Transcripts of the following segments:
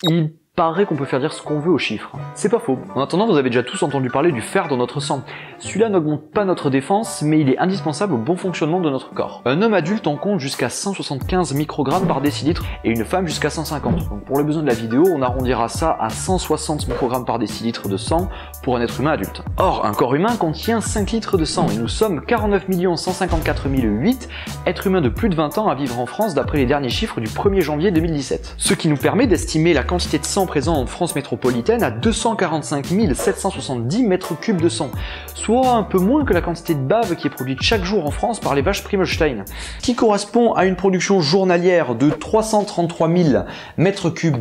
Il paraît qu'on peut faire dire ce qu'on veut aux chiffres. C'est pas faux. En attendant, vous avez déjà tous entendu parler du fer dans notre sang. Celui-là n'augmente pas notre défense, mais il est indispensable au bon fonctionnement de notre corps. Un homme adulte en compte jusqu'à 175 microgrammes par décilitre et une femme jusqu'à 150. Donc pour les besoins de la vidéo, on arrondira ça à 160 microgrammes par décilitre de sang pour un être humain adulte. Or, un corps humain contient 5 litres de sang et nous sommes 49 154 008 êtres humains de plus de 20 ans à vivre en France d'après les derniers chiffres du 1er janvier 2017. Ce qui nous permet d'estimer la quantité de sang présent en France métropolitaine à 245 770 mètres cubes de sang, soit un peu moins que la quantité de bave qui est produite chaque jour en France par les vaches Primolstein, qui correspond à une production journalière de 333 000 mètres cubes.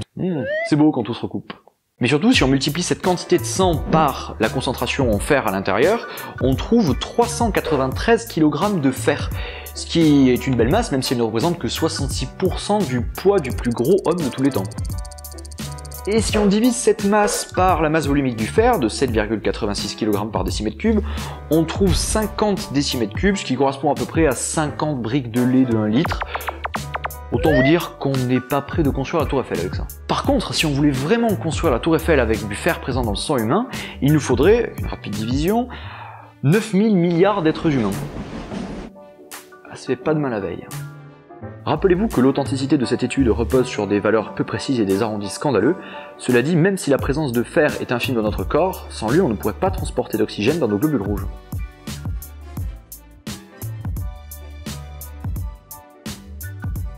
C'est beau quand tout se recoupe. Mais surtout, si on multiplie cette quantité de sang par la concentration en fer à l'intérieur, on trouve 393 kg de fer, ce qui est une belle masse même si elle ne représente que 66% du poids du plus gros homme de tous les temps. Et si on divise cette masse par la masse volumique du fer, de 7,86 kg par décimètre cube, on trouve 50 décimètres cubes, ce qui correspond à peu près à 50 briques de lait de 1 litre. Autant vous dire qu'on n'est pas prêt de construire la tour Eiffel avec ça. Par contre, si on voulait vraiment construire la tour Eiffel avec du fer présent dans le sang humain, il nous faudrait, avec une rapide division, 9000 milliards d'êtres humains. Ça fait pas de mal à veille. Rappelez-vous que l'authenticité de cette étude repose sur des valeurs peu précises et des arrondis scandaleux. Cela dit, même si la présence de fer est infime dans notre corps, sans lui on ne pourrait pas transporter d'oxygène dans nos globules rouges.